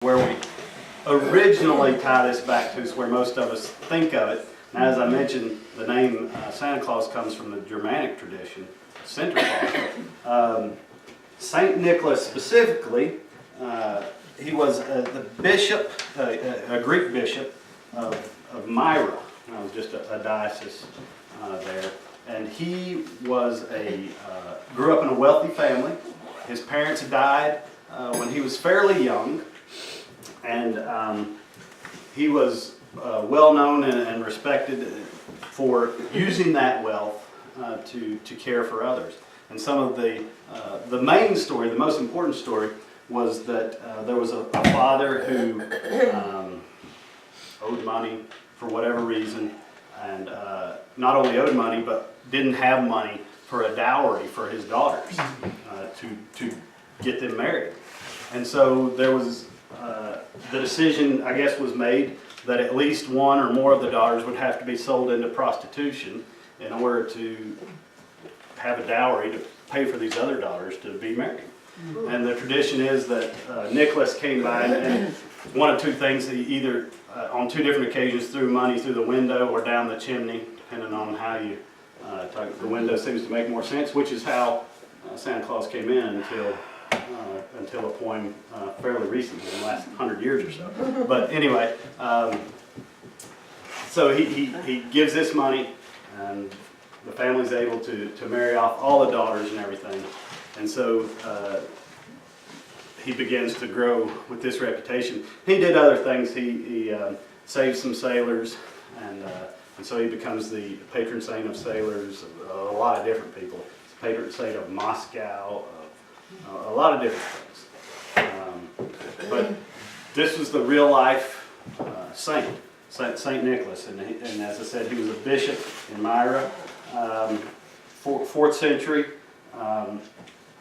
where we originally tie this back to is where most of us think of it. And as I mentioned, the name Santa Claus comes from the Germanic tradition, Santa Claus. Saint Nicholas specifically, he was the bishop, a Greek bishop of Myra. It was just a diocese there. And he was grew up in a wealthy family. His parents died when he was fairly young. And he was well known and respected for using that wealth to care for others. And some of the main story, the most important story, was that there was a father who owed money for whatever reason, and not only owed money, but didn't have money for a dowry for his daughters to get them married. And so there was the decision, I guess, was made that at least one or more of the daughters would have to be sold into prostitution in order to have a dowry to pay for these other daughters to be married. And the tradition is that Nicholas came by and one of two things, he either on two different occasions threw money through the window or down the chimney, depending on how you talk. The window seems to make more sense, which is how Santa Claus came in until a point fairly recently, in the last 100 years or so. But anyway, so he gives this money, and the family's able to marry off all the daughters and everything. And so he begins to grow with this reputation. He did other things. He saved some sailors, and so he becomes the patron saint of sailors, a lot of different people. Patron saint of Moscow, a lot of different things. But this was the real life Saint Nicholas. And as I said, he was a bishop in Myra, 4th century,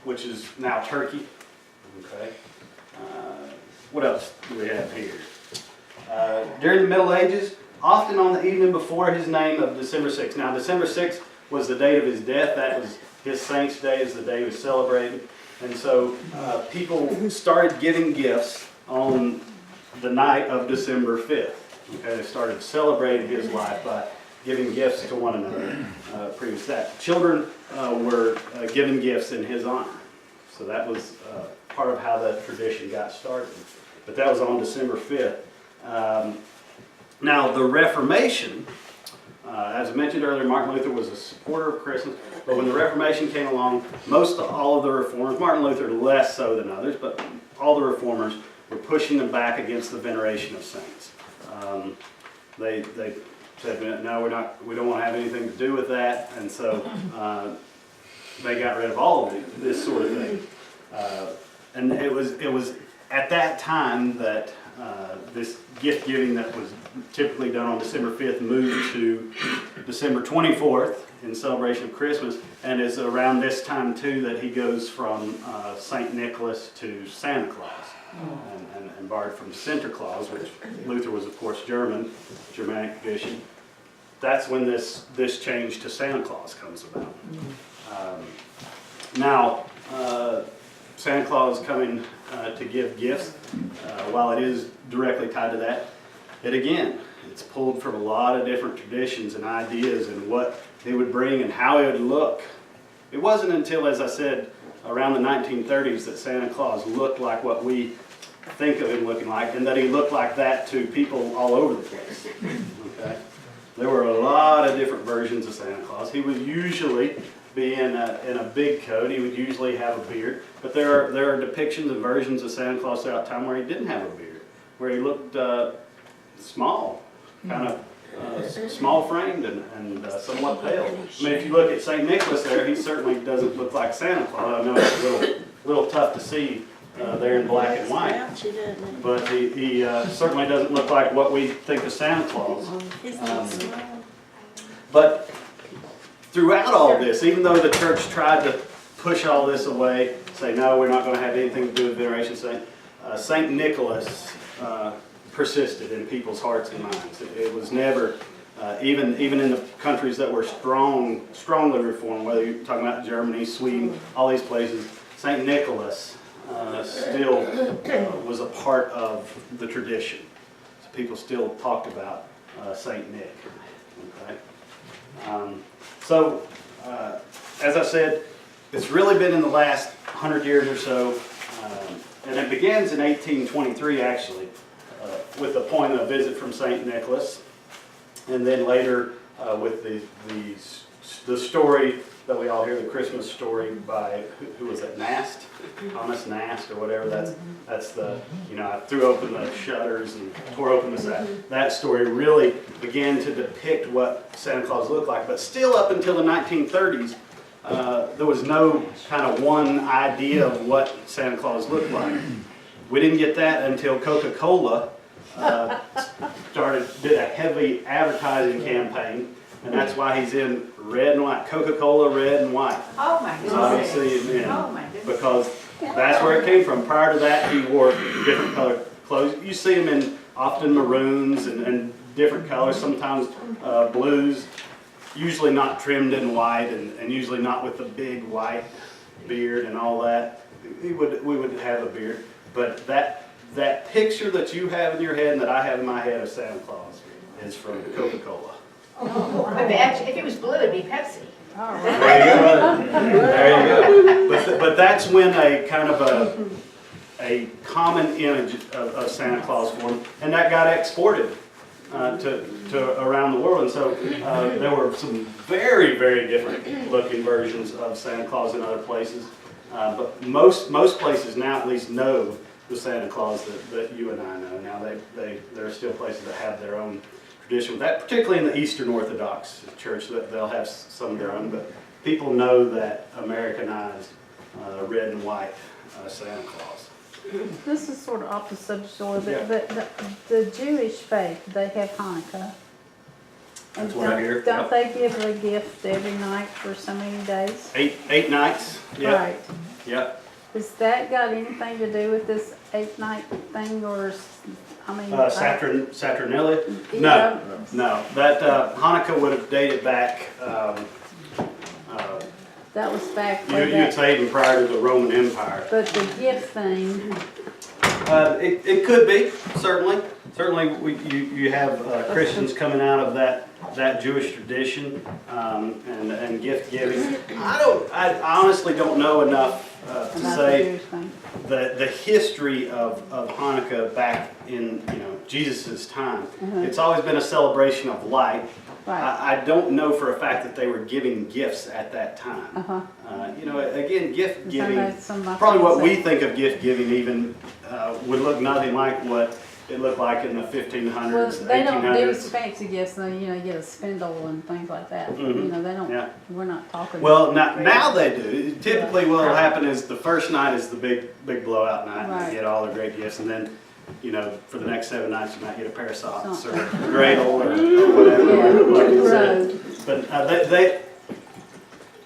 which is now Turkey. Okay. What else do we have here? During the Middle Ages, often on the evening before his name of December 6th. Now, December 6th was the date of his death. That was his saint's day, is the day he was celebrated. And so people started giving gifts on the night of December 5th. Okay, they started celebrating his life by giving gifts to one another. Previous to that, children were given gifts in his honor. So that was part of how the tradition got started. But that was on December 5th. Now, the Reformation, as I mentioned earlier, Martin Luther was a supporter of Christmas. But when the Reformation came along, all of the reformers, Martin Luther less so than others, but all the reformers were pushing them back against the veneration of saints. They said, no, we don't want to have anything to do with that, and so they got rid of all of this sort of thing. And it was at that time that this gift giving that was typically done on December 5th moved to December 24th in celebration of Christmas, and it's around this time too that he goes from Saint Nicholas to Santa Claus, and borrowed from Sinterklaas, which Luther was of course Germanic tradition. That's when this change to Santa Claus comes about. Now, Santa Claus coming to give gifts, while it is directly tied to that, it's pulled from a lot of different traditions and ideas and what it would bring and how it would look. It wasn't until, as I said, around the 1930s that Santa Claus looked like what we think of him looking like, and that he looked like that to people all over the place. Okay? There were a lot of different versions of Santa Claus. He would usually be in a big coat. He would usually have a beard. But there are depictions and versions of Santa Claus throughout time where he didn't have a beard, where he looked small, kind of small framed and somewhat pale. I mean, if you look at St. Nicholas there, he certainly doesn't look like Santa Claus. I know it's a little tough to see there in black and white, but he certainly doesn't look like what we think of Santa Claus. But throughout all this, even though the church tried to push all this away, say, no, we're not going to have anything to do with veneration saint, St. Nicholas persisted in people's hearts and minds. It was never, even in the countries that were strongly reformed, whether you're talking about Germany, Sweden, all these places, St. Nicholas still was a part of the tradition. So people still talked about Saint Nick. Okay? As I said, it's really been in the last 100 years or so, and it begins in 1823 actually, with the point of visit from Saint Nicholas, and then later with the story that we all hear, the Christmas story by, who was it, Nast? Thomas Nast or whatever. That's the, I threw open the shutters and tore open the sack. That story really began to depict what Santa Claus looked like. But still up until the 1930s, there was no kind of one idea of what Santa Claus looked like. We didn't get that until Coca-Cola did a heavy advertising campaign. And that's why he's in red and white. Coca-Cola red and white. Oh my goodness. Obviously, Oh my goodness. because that's where it came from. Prior to that, he wore different color clothes. You see him in often maroons and different colors, sometimes blues, usually not trimmed in white and usually not with the big white beard and all that. We would have a beard. But that picture that you have in your head and that I have in my head of Santa Claus is from Coca-Cola. But actually, if it was blue, it'd be Pepsi. There you go. There you go. But that's when a kind of a common image of Santa Claus formed, and that got exported to around the world. And so there were some very, very different looking versions of Santa Claus in other places. But most places now at least know the Santa Claus that you and I know. Now there are still places that have their own tradition with that, particularly in the Eastern Orthodox Church, that they'll have some of their own, but people know that Americanized red and white Santa Claus. This is sort of off the subject, but the Jewish faith, they have Hanukkah. That's what I hear. Don't they give a gift every night for so many days? Eight nights. Yep. Right. Yep. Has that got anything to do with this 8-night thing, or, Saturnalia? Yeah. No. That Hanukkah would have dated back. That was back You'd say even prior to the Roman Empire. But the gift thing, It could be, certainly. Certainly, you have Christians coming out of that Jewish tradition and gift giving. I honestly don't know enough to about the say Jewish thing. the history of Hanukkah back in Jesus' time. It's always been a celebration of light. Right. I don't know for a fact that they were giving gifts at that time. Again, gift giving, probably what we think of gift giving even would look nothing like what it looked like in the 1500s, Well, they don't do 1800s. fancy gifts, you get a spindle and things like that. Mhm. They don't, Yeah. we're not talking. Well, now they do. Typically what'll happen is the first night is the big blowout night, and Right. you get all the great gifts, and then, for the next 7 nights, you might get a pair of socks or a dreidel or whatever. like you said. But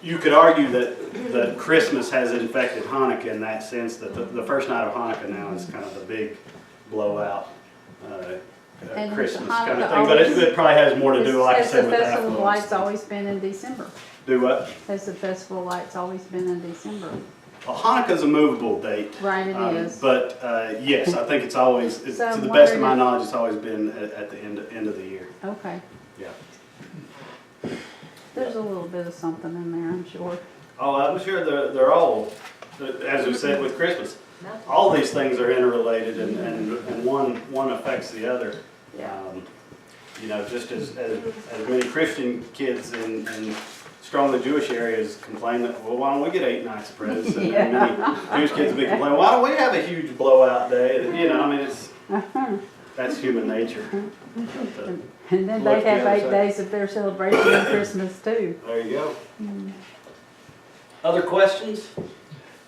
you could argue that Christmas has infected Hanukkah in that sense, that the first night of Hanukkah now is kind of the big blowout And Christmas Hanukkah kind of thing. But it probably has more to do, like I said, with Has the Festival of affluence. Lights always been in December? Do what? Has the Festival of Lights always been in December? Well, Hanukkah's a movable date. Right, it is. But yes, I think it's always, So to the I'm best of my wondering knowledge, it's always been at the end of the year. Okay. Yeah. There's a little bit of something in there, I'm sure. Oh, I'm sure they're all, as we said with Christmas, all these things are interrelated and one affects the other. Yeah. Just as many Christian kids in strongly Jewish areas complain that, well, why don't we get 8 nights of presents? And many Jewish kids will be complaining, why don't we have a huge blowout day? That's human nature. And then Look they have the other 8 side. days of their celebration of Christmas too. There you go. Other questions?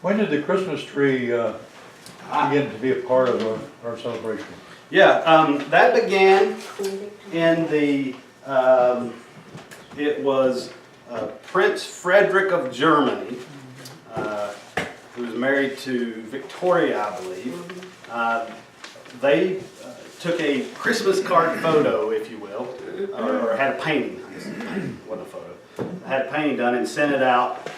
When did the Christmas tree begin to be a part of our celebration? Yeah, that began in the, it was Prince Frederick of Germany, who was married to Victoria, I believe. They took a Christmas card photo, if you will, or had a painting, I guess, wasn't a photo, had a painting done and sent it out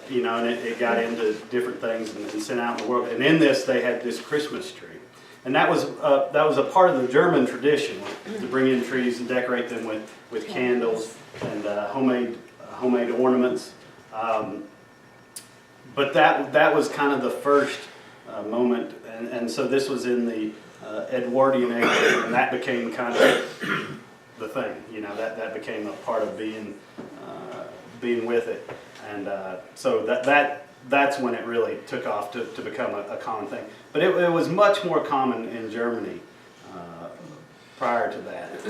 you know, and it got into different things and sent out in the world. And in this, they had this Christmas tree. And that was a part of the German tradition, to bring in trees and decorate them with candles and homemade ornaments. But that was kind of the first moment, and so this was in the Edwardian age, and that became kind of the thing. You know, that became a part of being with it, and so that's when it really took off to become a common thing. But it was much more common in Germany prior to that.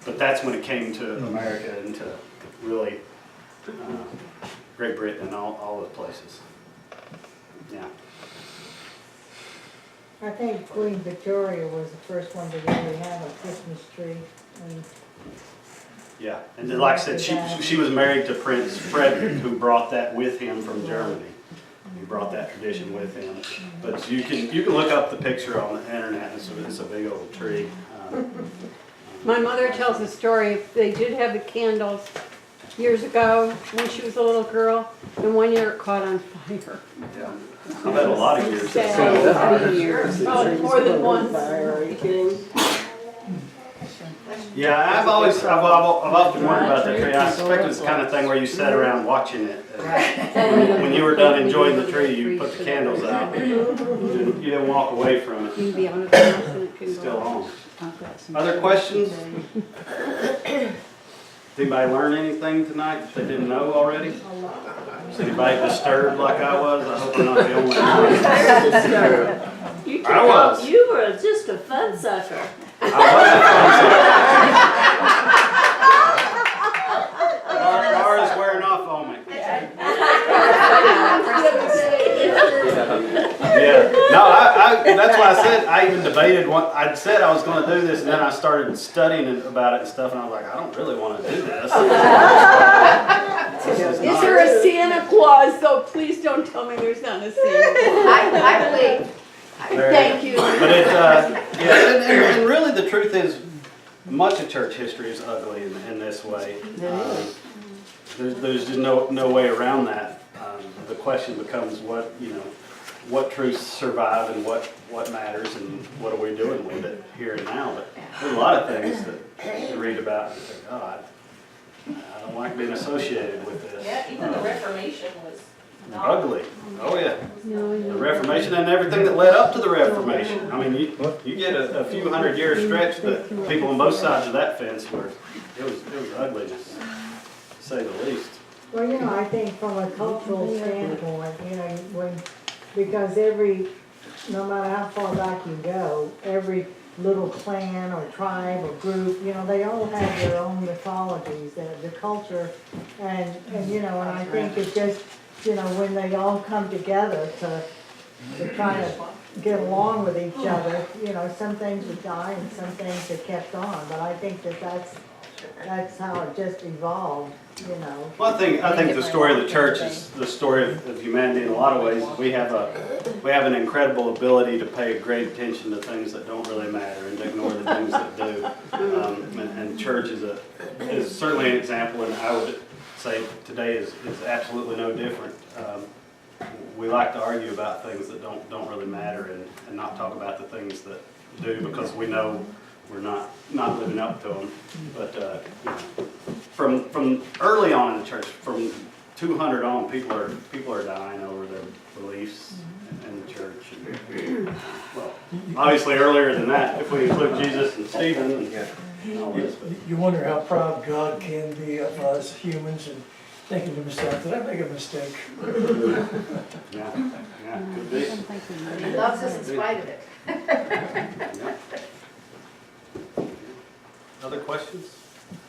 But that's when it came to America and to really Great Britain and all the places. Yeah. I think Queen Victoria was the first one to really have a Christmas tree. And Yeah, and then, like I said, she was married to Prince Frederick, who brought that with him from Germany. He brought that tradition with him. But you can look up the picture on the internet. It's a big old tree. My mother tells a story, they did have the candles years ago when she was a little girl, and one year it caught on fire. Yeah, I've had a lot of years. Sad years. Oh, more than once. Yeah, I've often wondered about that tree. I suspect it's the kind of thing where you sat around watching it. When you were done enjoying the tree, you put the candles out. You didn't walk away from it. You can be on the house and it can It's still go. on. Other questions? Did anybody learn anything tonight that they didn't know already? Is anybody disturbed like I was? I hope I'm not the only one. You I was. You were just a fun sucker. Laura's wearing off on me. Yeah. No, that's why I said, I even debated what, I'd said I was going to do this, and then I started studying about it and stuff, and I was like, I don't really want to do this. Is there a Santa Claus, though? Please don't tell me there's not a Santa Claus. I believe. Thank you. But yeah, and really the truth is, much of church history is ugly in this way. There's just no way around that. The question becomes what truths survive and what matters and what are we doing with it here and now. But there's a lot of things that you read about and think, oh, I don't like being associated with this. Yeah, even the Reformation was Ugly. Oh yeah. No, The Reformation and everything that led up to the Reformation. I mean, you get a few hundred-year stretch that people on both sides of that fence it was ugliness, to say the least. Well, I think from a cultural standpoint, because no matter how far back you go, every little clan or tribe or group, they all have their own mythologies, the culture, and I think it just, when they all come together to try to get along with each other, some things would die and some things have kept on, but I think that's how it just evolved, Well, I think the story of the church is the story of humanity in a lot of ways. We have an incredible ability to pay great attention to things that don't really matter and to ignore the things that do. And church is certainly an example, and I would say today is absolutely no different. We like to argue about things that don't really matter and not talk about the things that do, because we know we're not living up to them. But from early on in the church, from 200 on, people are dying over their beliefs in the church. And, well, obviously earlier than that, if we include Jesus and Stephen and all this. You wonder how proud God can be of us humans and thinking to himself, did I make a mistake? Yeah, could be. He loves us in spite of it. Yeah. Other questions?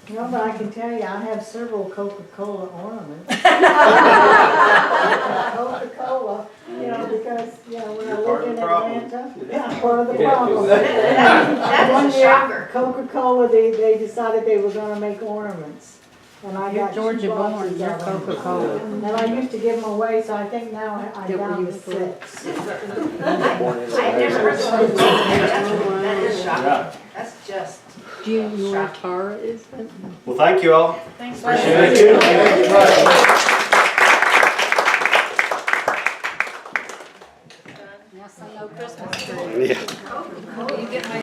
but I can tell you, I have several Coca-Cola ornaments. Coca-Cola, because, when I You're part lived of in the problem. Atlanta, yeah, part of the problem. That's One a year, shocker. Coca-Cola, they decided they were gonna make ornaments. And I You're got Georgia 2 born, boxes you're of them. Coca-Cola. And I used to give them away, so I think now I'm That were down to useful. 6. I've never heard of that. That is shocking. Yeah. That's just. Do you know where Tara is then? Well, thank you all. Thanks. Appreciate it. Thank you.